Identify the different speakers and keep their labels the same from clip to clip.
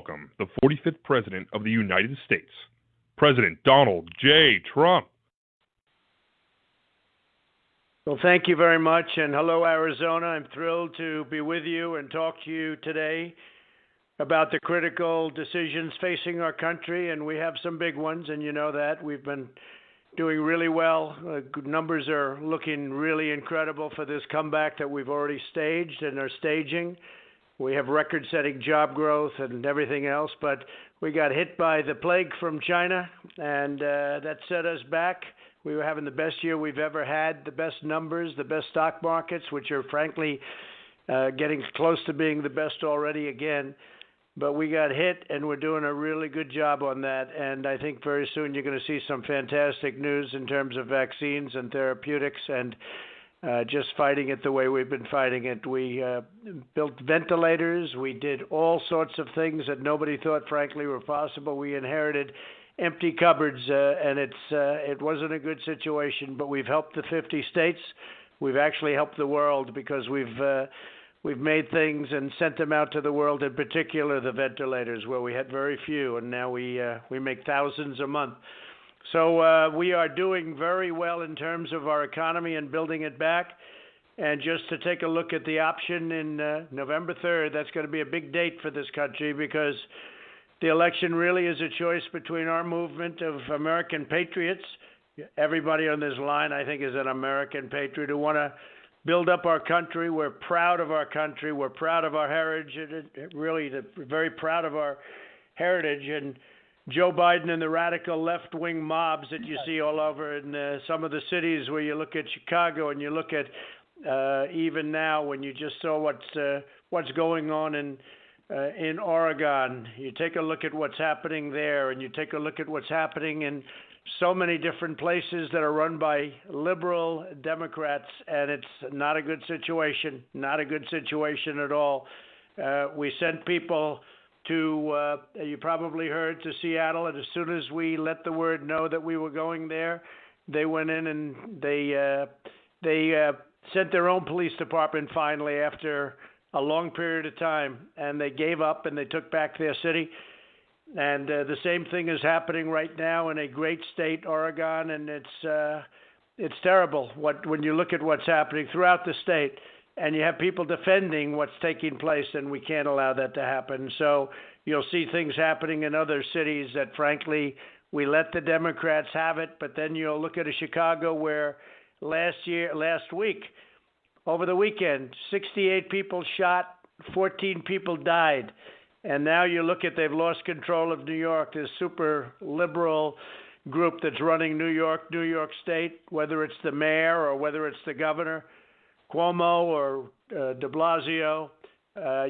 Speaker 1: welcome the 45th President of the United States, President Donald J. Trump.
Speaker 2: Well, thank you very much, and hello, Arizona. I'm thrilled to be with you and talk to you today about the critical decisions facing our country, and we have some big ones, and you know that. We've been doing really well. Numbers are looking really incredible for this comeback that we've already staged and are staging. We have record-setting job growth and everything else, but we got hit by the plague from China, and that set us back. We were having the best year we've ever had, the best numbers, the best stock markets, which are frankly getting close to being the best already again. But we got hit, and we're doing a really good job on that. And I think very soon you're going to see some fantastic news in terms of vaccines and therapeutics and just fighting it the way we've been fighting it. We built ventilators. We did all sorts of things that nobody thought, frankly, were possible. We inherited empty cupboards, and it wasn't a good situation. But we've helped the 50 states. We've actually helped the world because we've made things and sent them out to the world. In particular, the ventilators, where we had very few, and now we make thousands a month. So we are doing very well in terms of our economy and building it back. And just to take a look at the option in November 3rd, that's going to be a big date for this country because the election really is a choice between our movement of American patriots. Everybody on this line, I think, is an American patriot who want to build up our country. We're proud of our country. We're proud of our heritage, really very proud of our heritage. And Joe Biden and the radical left-wing mobs that you see all over in some of the cities where you look at Chicago and you look at even now when you just saw what's going on in Oregon. You take a look at what's happening there, and you take a look at what's happening in so many different places that are run by liberal Democrats, and it's not a good situation, not a good situation at all. We sent people to, you probably heard, to Seattle, and as soon as we let the word know that we were going there, they went in and they sent their own police department finally after a long period of time, and they gave up and they took back their city. And the same thing is happening right now in a great state, Oregon, and it's terrible when you look at what's happening throughout the state, and you have people defending what's taking place, and we can't allow that to happen. So you'll see things happening in other cities that, frankly, we let the Democrats have it, but then you'll look at a Chicago where last week, over the weekend, 68 people shot, 14 people died. And now you look at they've lost control of New York, this super liberal group that's running New York State, whether it's the mayor or whether it's the governor, Cuomo or de Blasio.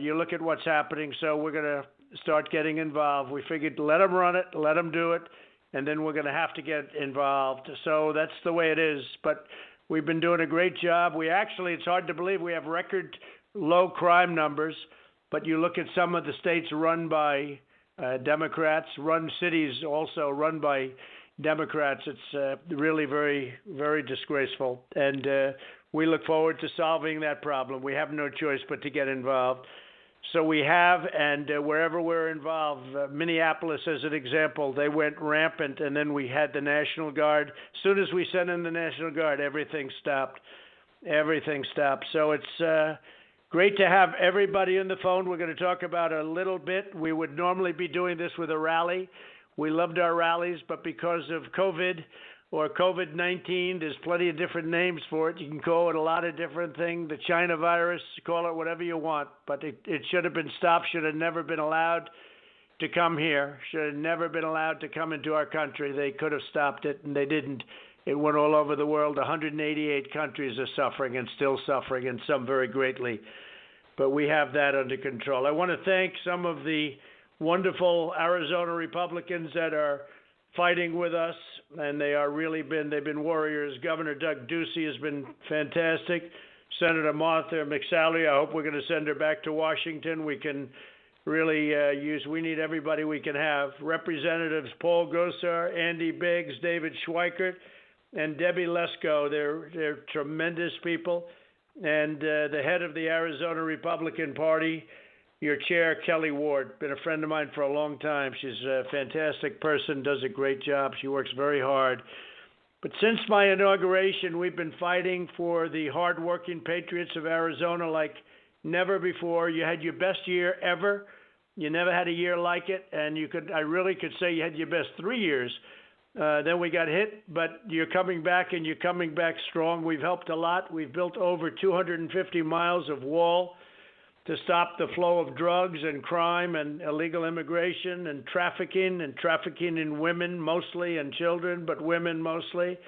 Speaker 2: You look at what's happening, so we're going to start getting involved. We figured let them run it, let them do it, and then we're going to have to get involved. So that's the way it is. But we've been doing a great job. It's hard to believe we have record low crime numbers. But you look at some of the states run by Democrats, cities also run by Democrats. It's really very, very disgraceful. And we look forward to solving that problem. We have no choice but to get involved. So we have, and wherever we're involved, Minneapolis as an example, they went rampant, and then we had the National Guard. As soon as we sent in the National Guard, everything stopped. Everything stopped. So it's great to have everybody on the phone. We're going to talk about a little bit. We would normally be doing this with a rally. We loved our rallies, but because of COVID or COVID-19, there's plenty of different names for it. You can call it a lot of different things. The China virus, call it whatever you want, but it should have been stopped, should have never been allowed to come here, should have never been allowed to come into our country. They could have stopped it, and they didn't. It went all over the world. 188 countries are suffering and still suffering, and some very greatly. But we have that under control. I want to thank some of the wonderful Arizona Republicans that are fighting with us, and they've been warriors. Governor Doug Ducey has been fantastic. Senator Martha McSally, I hope we're going to send her back to Washington. We can really we need everybody we can have. Representatives Paul Gosar, Andy Biggs, David Schweikert, and Debbie Lesko. They're tremendous people. And the head of the Arizona Republican Party, your chair, Kelly Ward. Been a friend of mine for a long time. She's a fantastic person, does a great job. She works very hard. But since my inauguration, we've been fighting for the hardworking patriots of Arizona like never before. You had your best year ever. You never had a year like it, and I really could say you had your best 3 years. Then we got hit, but you're coming back, and you're coming back strong. We've helped a lot. We've built over 250 miles of wall to stop the flow of drugs and crime and illegal immigration and trafficking in women mostly and children, but women mostly.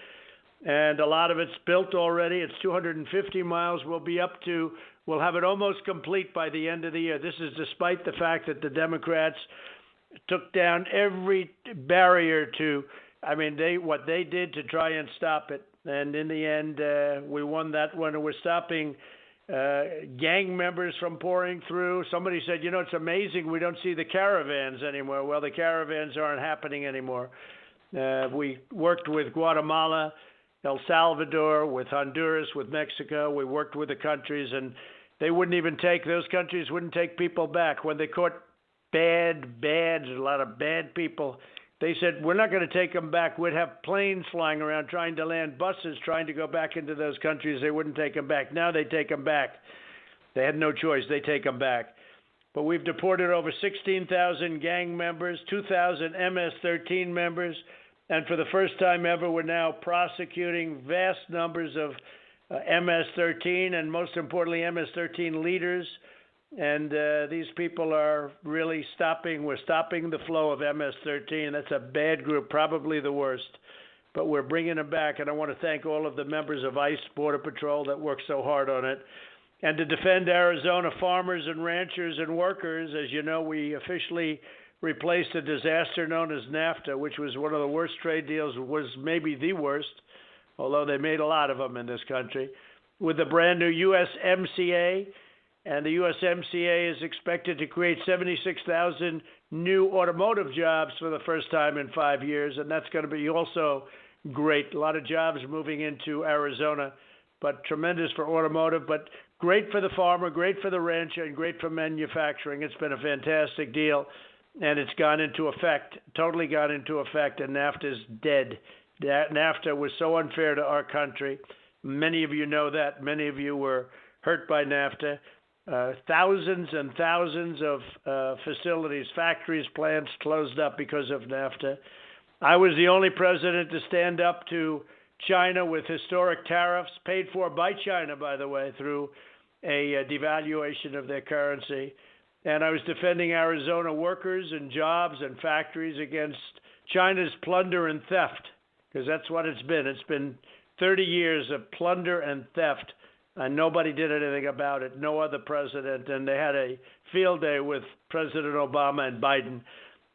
Speaker 2: And a lot of it's built already. It's 250 miles. We'll have it almost complete by the end of the year. This is despite the fact that the Democrats took down every barrier what they did to try and stop it. And in the end, we won that one. And we're stopping gang members from pouring through. Somebody said, it's amazing we don't see the caravans anymore. Well, the caravans aren't happening anymore. We worked with Guatemala, El Salvador, with Honduras, with Mexico. We worked with the countries, and those countries wouldn't take people back. When they caught a lot of bad people, they said, we're not going to take them back. We'd have planes flying around trying to land, buses trying to go back into those countries. They wouldn't take them back. Now they take them back. They had no choice. They take them back. But we've deported over 16,000 gang members, 2,000 MS-13 members, and for the first time ever, we're now prosecuting vast numbers of MS-13 and, most importantly, MS-13 leaders. And these people are really we're stopping the flow of MS-13. That's a bad group, probably the worst. But we're bringing them back, and I want to thank all of the members of ICE Border Patrol that work so hard on it. And to defend Arizona farmers and ranchers and workers, as you know, we officially replaced a disaster known as NAFTA, which was one of the worst trade deals, was maybe the worst, although they made a lot of them in this country, with the brand new USMCA. And the USMCA is expected to create 76,000 new automotive jobs for the first time in 5 years, and that's going to be also great. A lot of jobs moving into Arizona, but tremendous for automotive, but great for the farmer, great for the rancher, and great for manufacturing. It's been a fantastic deal, and it's gone into effect, totally gone into effect, and NAFTA's dead. NAFTA was so unfair to our country. Many of you know that. Many of you were hurt by NAFTA. Thousands and thousands of facilities, factories, plants closed up because of NAFTA. I was the only president to stand up to China with historic tariffs, paid for by China, by the way, through a devaluation of their currency. And I was defending Arizona workers and jobs and factories against China's plunder and theft, because that's what it's been. It's been 30 years of plunder and theft. And nobody did anything about it, no other president, and they had a field day with President Obama and Biden.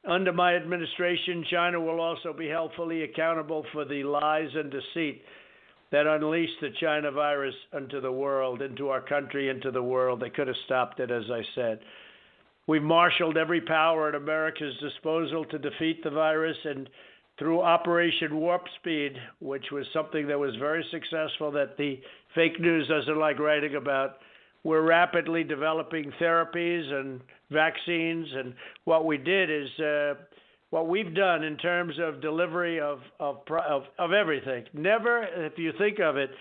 Speaker 2: Under my administration, China will also be held fully accountable for the lies and deceit that unleashed the China virus into the world, into our country, into the world. They could have stopped it, as I said. We've marshaled every power at America's disposal to defeat the virus, and through Operation Warp Speed, which was something that was very successful that the fake news doesn't like writing about, we're rapidly developing therapies and vaccines. And what we did is what we've done in terms of delivery of everything. Never, if you think of it,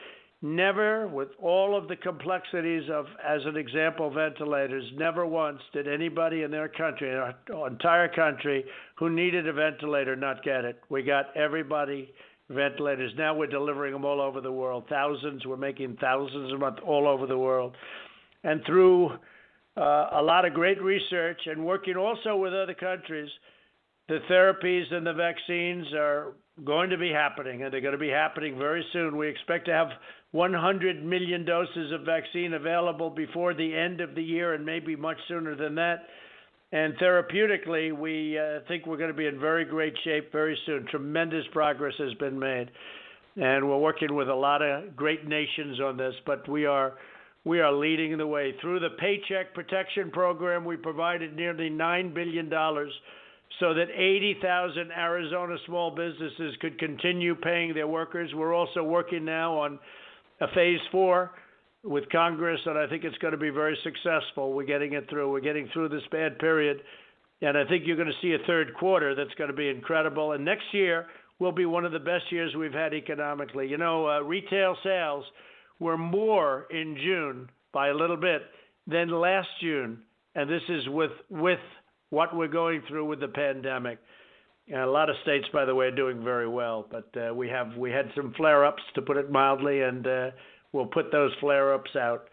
Speaker 2: never, with all of the complexities of, as an example, ventilators, never once did anybody in their country, in our entire country, who needed a ventilator not get it. We got everybody ventilators. Now we're delivering them all over the world. Thousands. We're making thousands a month all over the world. And through a lot of great research and working also with other countries, the therapies and the vaccines are going to be happening, and they're going to be happening very soon. We expect to have 100 million doses of vaccine available before the end of the year, and maybe much sooner than that. And therapeutically, we think we're going to be in very great shape very soon. Tremendous progress has been made, and we're working with a lot of great nations on this, but we are leading the way. Through the Paycheck Protection Program, we provided nearly $9 billion so that 80,000 Arizona small businesses could continue paying their workers. We're also working now on a phase 4 with Congress, and I think it's going to be very successful. We're getting it through. We're getting through this bad period, and I think you're going to see a third quarter that's going to be incredible. And next year will be one of the best years we've had economically. Retail sales were more in June by a little bit than last June, and this is with what we're going through with the pandemic. And a lot of states, by the way, are doing very well, but we had some flare-ups, to put it mildly, and we'll put those flare-ups out.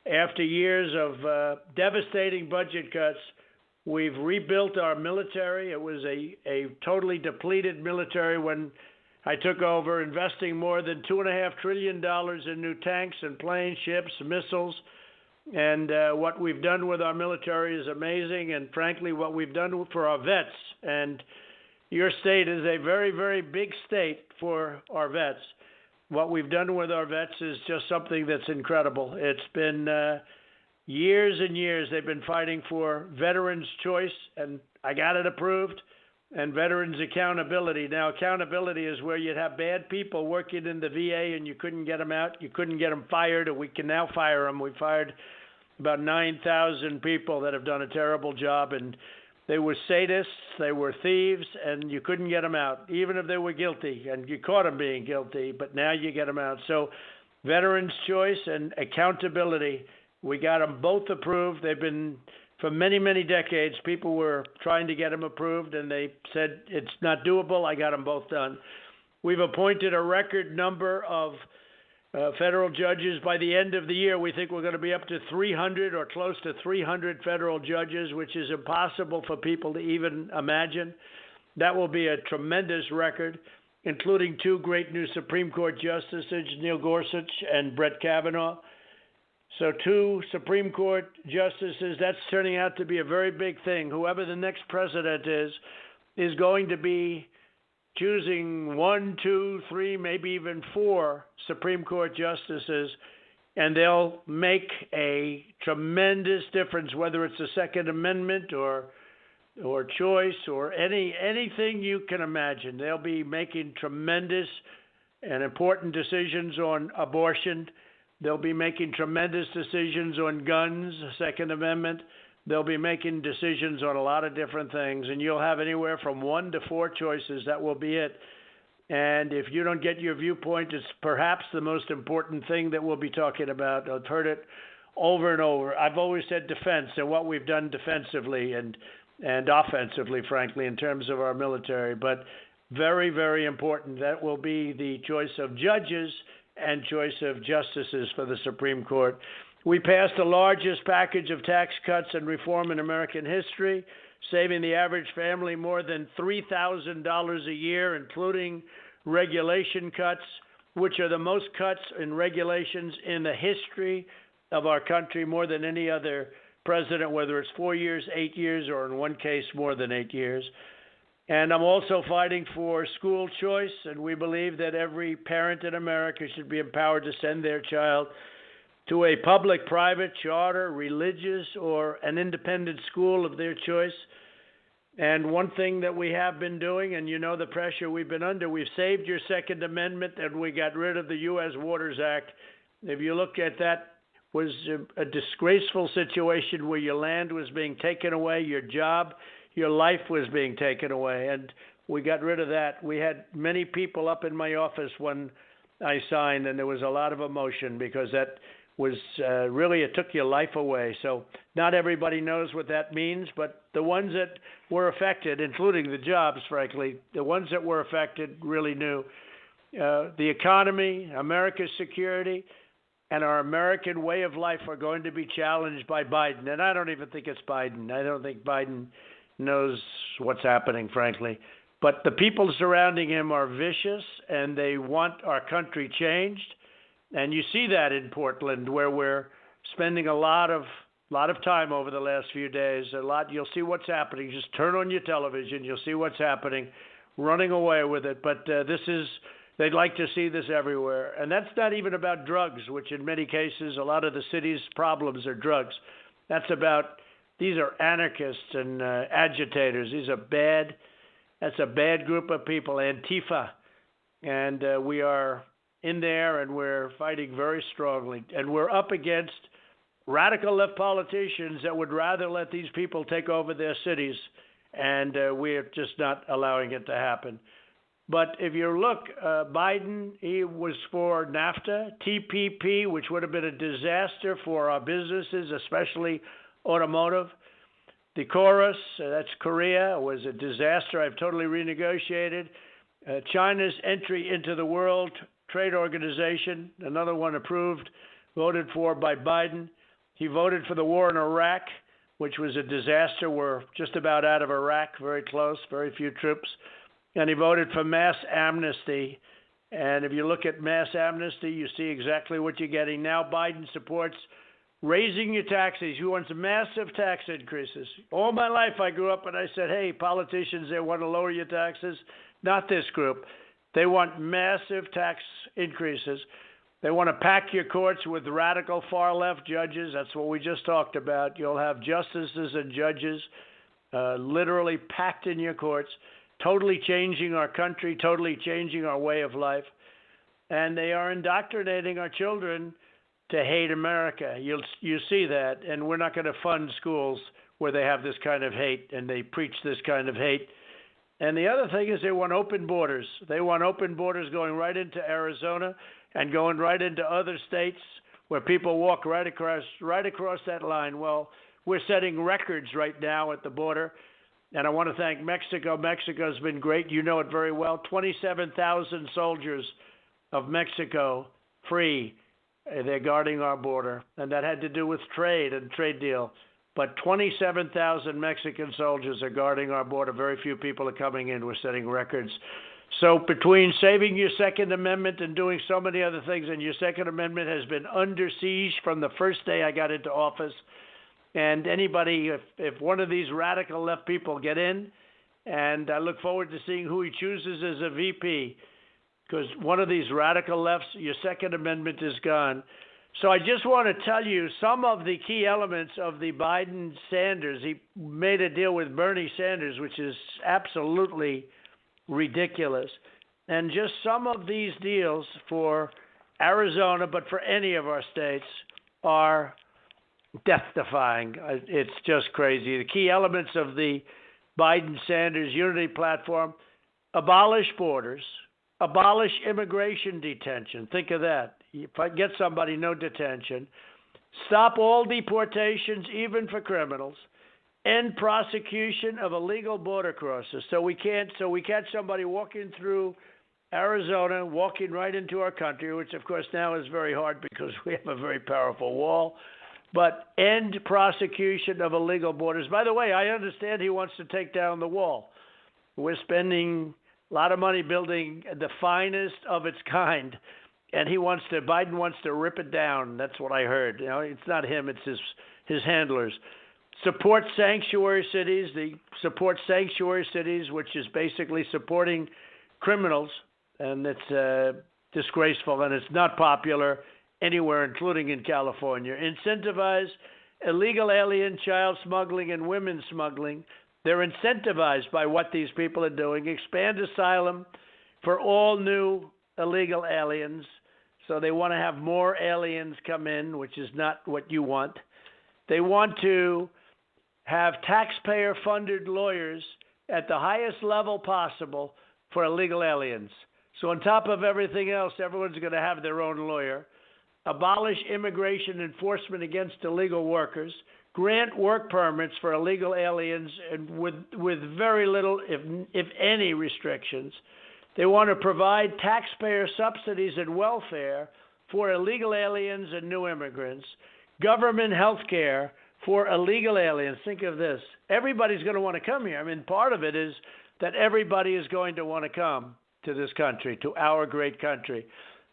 Speaker 2: After years of devastating budget cuts, we've rebuilt our military. It was a totally depleted military when I took over, investing more than $2.5 trillion in new tanks and planes, ships, missiles. And what we've done with our military is amazing. And frankly, what we've done for our vets, and your state is a very, very big state for our vets. What we've done with our vets is just something that's incredible. It's been years and years they've been fighting for veterans' choice, and I got it approved, and veterans' accountability. Now, accountability is where you'd have bad people working in the VA and you couldn't get them out, you couldn't get them fired, or we can now fire them. We fired about 9,000 people that have done a terrible job, and they were sadists, they were thieves, and you couldn't get them out, even if they were guilty, and you caught them being guilty, but now you get them out. So veterans' choice and accountability, we got them both approved. They've been, for many, many decades, people were trying to get them approved, and they said it's not doable. I got them both done. We've appointed a record number of federal judges. By the end of the year, we think we're going to be up to 300 or close to 300 federal judges, which is impossible for people to even imagine. That will be a tremendous record, including two great new Supreme Court justices, Neil Gorsuch and Brett Kavanaugh. So 2 Supreme Court justices, that's turning out to be a very big thing. Whoever the next president is going to be choosing 1, 2, 3, maybe even 4 Supreme Court justices, and they'll make a tremendous difference, whether it's the Second Amendment or choice or anything you can imagine. They'll be making tremendous and important decisions on abortion. They'll be making tremendous decisions on guns, Second Amendment. They'll be making decisions on a lot of different things, and you'll have anywhere from 1 to 4 choices. That will be it. And if you don't get your viewpoint, it's perhaps the most important thing that we'll be talking about. I've heard it over and over. I've always said defense and what we've done defensively and offensively, frankly, in terms of our military. But very, very important. That will be the choice of judges and choice of justices for the Supreme Court. We passed the largest package of tax cuts and reform in American history, saving the average family more than $3,000 a year, including regulation cuts, which are the most cuts in regulations in the history of our country, more than any other president, whether it's 4 years, 8 years, or in one case more than 8 years. And I'm also fighting for school choice, and we believe that every parent in America should be empowered to send their child to a public, private, charter, religious, or an independent school of their choice. And one thing that we have been doing, and you know the pressure we've been under, we've saved your Second Amendment and we got rid of the U.S. Waters Act. If you look at that, was a disgraceful situation where your land was being taken away, your job, your life was being taken away, and we got rid of that. We had many people up in my office when I signed, and there was a lot of emotion because that was really, it took your life away. So not everybody knows what that means, but the ones that were affected, including the jobs, frankly, the ones that were affected really knew. The economy, America's security, and our American way of life are going to be challenged by Biden. And I don't even think it's Biden. I don't think Biden knows what's happening, frankly. But the people surrounding him are vicious, and they want our country changed. And you see that in Portland, where we're spending a lot of time over the last few days. You'll see what's happening. Just turn on your television. You'll see what's happening, running away with it. But they'd like to see this everywhere. And that's not even about drugs, which in many cases, a lot of the city's problems are drugs. These are anarchists and agitators. That's a bad group of people, Antifa. And we are in there, and we're fighting very strongly. And we're up against radical left politicians that would rather let these people take over their cities, and we're just not allowing it to happen. But if you look, Biden, he was for NAFTA, TPP, which would have been a disaster for our businesses, especially automotive. The Chorus, that's Korea, was a disaster. I've totally renegotiated. China's entry into the World Trade Organization, another one approved, voted for by Biden. He voted for the war in Iraq, which was a disaster. We're just about out of Iraq, very close, very few troops. And he voted for mass amnesty. And if you look at mass amnesty, you see exactly what you're getting. Now Biden supports raising your taxes. He wants massive tax increases. All my life I grew up and I said, hey, politicians, they want to lower your taxes. Not this group. They want massive tax increases. They want to pack your courts with radical far-left judges. That's what we just talked about. You'll have justices and judges literally packed in your courts, totally changing our country, totally changing our way of life. And they are indoctrinating our children to hate America. You see that, and we're not going to fund schools where they have this kind of hate and they preach this kind of hate. And the other thing is they want open borders. They want open borders going right into Arizona and going right into other states where people walk right across that line. Well, we're setting records right now at the border. And I want to thank Mexico. Mexico's been great. You know it very well. 27,000 soldiers of Mexico free. They're guarding our border. And that had to do with trade and trade deal. But 27,000 Mexican soldiers are guarding our border. Very few people are coming in. We're setting records. So between saving your Second Amendment and doing so many other things, and your Second Amendment has been under siege from the first day I got into office. And anybody, if one of these radical left people get in, and I look forward to seeing who he chooses as a VP, because one of these radical lefts, your Second Amendment is gone. So I just want to tell you some of the key elements of the Biden-Sanders. He made a deal with Bernie Sanders, which is absolutely ridiculous. And just some of these deals for Arizona, but for any of our states, are death-defying. It's just crazy. The key elements of the Biden-Sanders unity platform: abolish borders, abolish immigration detention. Think of that. If I get somebody, no detention. Stop all deportations, even for criminals. End prosecution of illegal border crosses. So we catch somebody walking through Arizona, walking right into our country, which of course now is very hard because we have a very powerful wall. But end prosecution of illegal borders. By the way, I understand he wants to take down the wall. We're spending a lot of money building the finest of its kind, and Biden wants to rip it down. That's what I heard. You know, it's not him; it's his handlers. Support sanctuary cities. Support sanctuary cities, which is basically supporting criminals, and it's disgraceful, and it's not popular anywhere, including in California. Incentivize illegal alien, child smuggling, and women smuggling. They're incentivized by what these people are doing. Expand asylum for all new illegal aliens. So they want to have more aliens come in, which is not what you want. They want to have taxpayer-funded lawyers at the highest level possible for illegal aliens. So on top of everything else, everyone's going to have their own lawyer. Abolish immigration enforcement against illegal workers. Grant work permits for illegal aliens and with very little, if any, restrictions. They want to provide taxpayer subsidies and welfare for illegal aliens and new immigrants. Government health care for illegal aliens. Think of this. Everybody's going to want to come here. I mean, part of it is that everybody is going to want to come to this country, to our great country.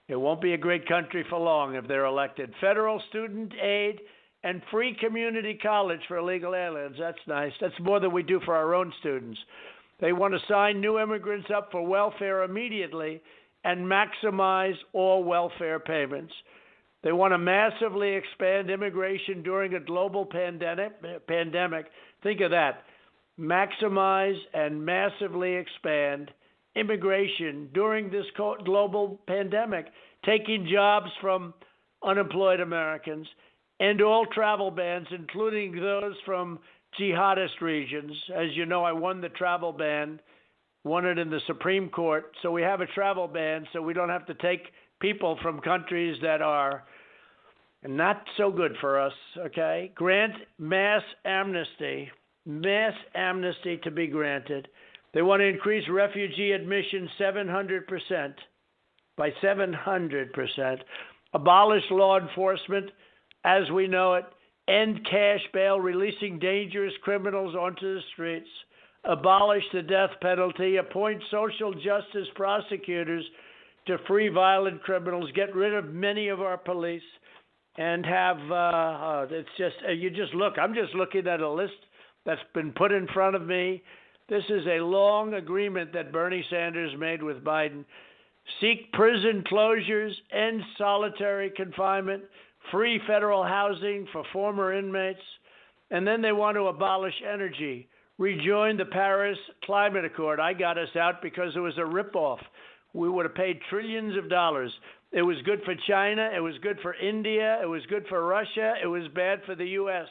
Speaker 2: It won't be a great country for long if they're elected. Federal student aid and free community college for illegal aliens. That's nice. That's more than we do for our own students. They want to sign new immigrants up for welfare immediately and maximize all welfare payments. They want to massively expand immigration during a global pandemic. Think of that. Maximize and massively expand immigration during this global pandemic. taking jobs from unemployed Americans, and all travel bans, including those from jihadist regions. As you know, I won the travel ban, won it in the Supreme Court. So we have a travel ban so we don't have to take people from countries that are not so good for us, okay? Grant mass amnesty to be granted. They want to increase refugee admission 700%, by 700%. Abolish law enforcement as we know it. End cash bail, releasing dangerous criminals onto the streets. Abolish the death penalty. Appoint social justice prosecutors to free violent criminals. Get rid of many of our police. And have, it's just, you just look. I'm just looking at a list that's been put in front of me. This is a long agreement that Bernie Sanders made with Biden. Seek prison closures, end solitary confinement, free federal housing for former inmates, and then they want to abolish energy, rejoin the Paris Climate Accord. I got us out because it was a ripoff. We would have paid trillions of dollars. It was good for China. It was good for India. It was good for Russia. It was bad for the U.S.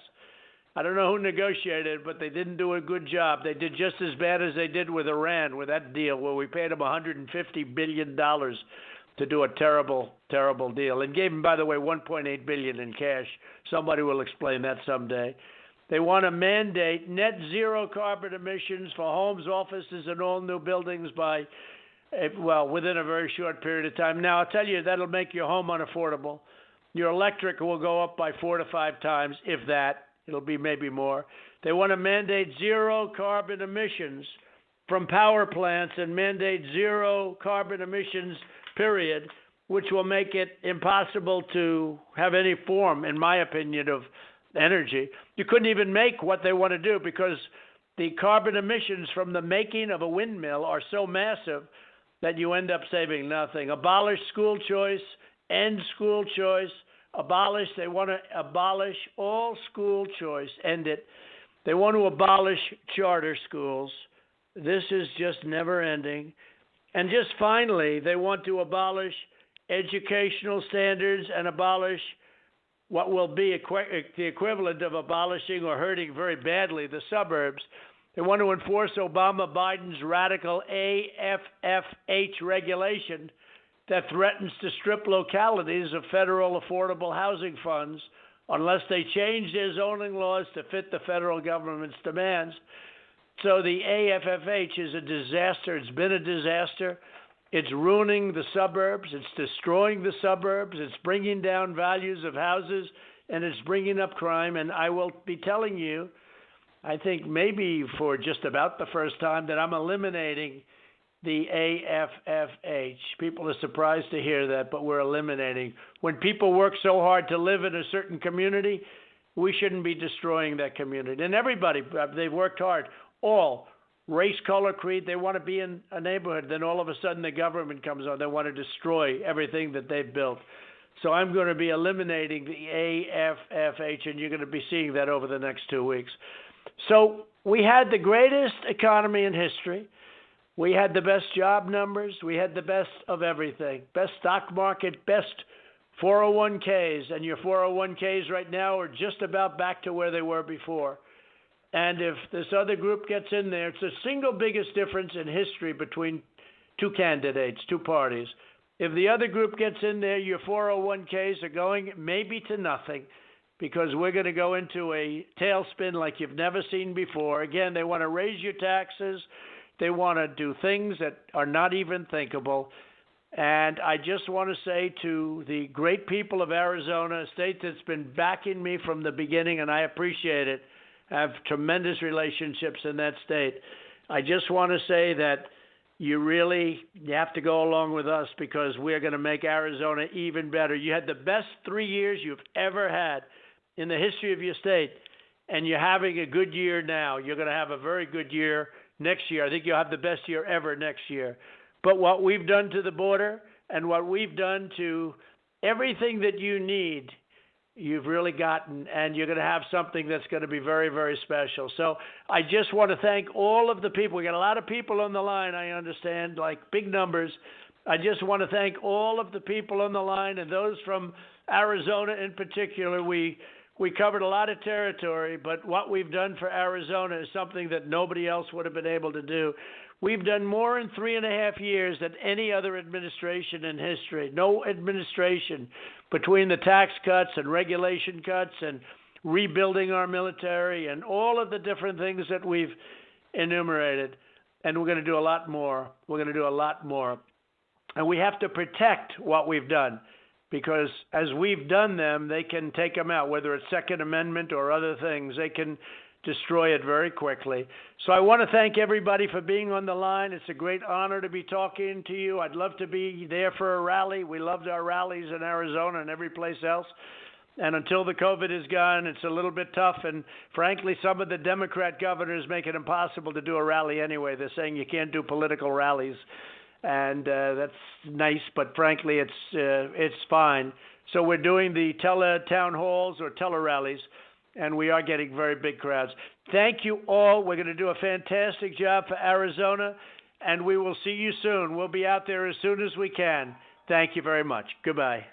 Speaker 2: I don't know who negotiated, but they didn't do a good job. They did just as bad as they did with Iran, with that deal where we paid them $150 billion to do a terrible, terrible deal, and gave them, by the way, $1.8 billion in cash. Somebody will explain that someday. They want to mandate net zero carbon emissions for homes, offices, and all new buildings by, within a very short period of time. Now, I'll tell you, that'll make your home unaffordable. Your electric will go up by 4 to 5 times, if that. It'll be maybe more. They want to mandate zero carbon emissions from power plants and mandate zero carbon emissions, period, which will make it impossible to have any form, in my opinion, of energy. You couldn't even make what they want to do because the carbon emissions from the making of a windmill are so massive that you end up saving nothing. Abolish school choice, end school choice. They want to abolish all school choice, end it. They want to abolish charter schools. This is just never ending. And just finally, they want to abolish educational standards and abolish what will be the equivalent of abolishing or hurting very badly the suburbs. They want to enforce Obama-Biden's radical AFFH regulation that threatens to strip localities of federal affordable housing funds unless they change their zoning laws to fit the federal government's demands. So the AFFH is a disaster. It's been a disaster. It's ruining the suburbs. It's destroying the suburbs. It's bringing down values of houses, and it's bringing up crime. And I will be telling you, I think maybe for just about the first time, that I'm eliminating the AFFH. People are surprised to hear that, but we're eliminating. When people work so hard to live in a certain community, we shouldn't be destroying that community. And everybody, they've worked hard. All, race, color, creed, they want to be in a neighborhood. Then all of a sudden the government comes on. They want to destroy everything that they've built. So I'm going to be eliminating the AFFH, and you're going to be seeing that over the next 2 weeks. So we had the greatest economy in history. We had the best job numbers. We had the best of everything. Best stock market, best 401ks. And your 401ks right now are just about back to where they were before. And if this other group gets in there, it's the single biggest difference in history between two candidates, two parties. If the other group gets in there, your 401ks are going maybe to nothing because we're going to go into a tailspin like you've never seen before. Again, they want to raise your taxes. They want to do things that are not even thinkable. And I just want to say to the great people of Arizona, a state that's been backing me from the beginning, and I appreciate it, I have tremendous relationships in that state. I just want to say that you have to go along with us because we're going to make Arizona even better. You had the best 3 years you've ever had in the history of your state, and you're having a good year now. You're going to have a very good year next year. I think you'll have the best year ever next year. But what we've done to the border and what we've done to everything that you need, you've really gotten, and you're going to have something that's going to be very, very special. So I just want to thank all of the people. We got a lot of people on the line, I understand, like big numbers. I just want to thank all of the people on the line and those from Arizona in particular. We covered a lot of territory, but what we've done for Arizona is something that nobody else would have been able to do. We've done more in 3.5 years than any other administration in history. No administration, between the tax cuts and regulation cuts and rebuilding our military and all of the different things that we've enumerated. And we're going to do a lot more. We're going to do a lot more. And we have to protect what we've done, because as we've done them, they can take them out, whether it's Second Amendment or other things. They can destroy it very quickly. So I want to thank everybody for being on the line. It's a great honor to be talking to you. I'd love to be there for a rally. We loved our rallies in Arizona and every place else. And until the COVID is gone, it's a little bit tough. And frankly, some of the Democrat governors make it impossible to do a rally anyway. They're saying you can't do political rallies. And that's nice, but frankly, it's fine. So we're doing the town halls or tele-rallies, and we are getting very big crowds. Thank you all. We're going to do a fantastic job for Arizona, and we will see you soon. We'll be out there as soon as we can. Thank you very much. Goodbye.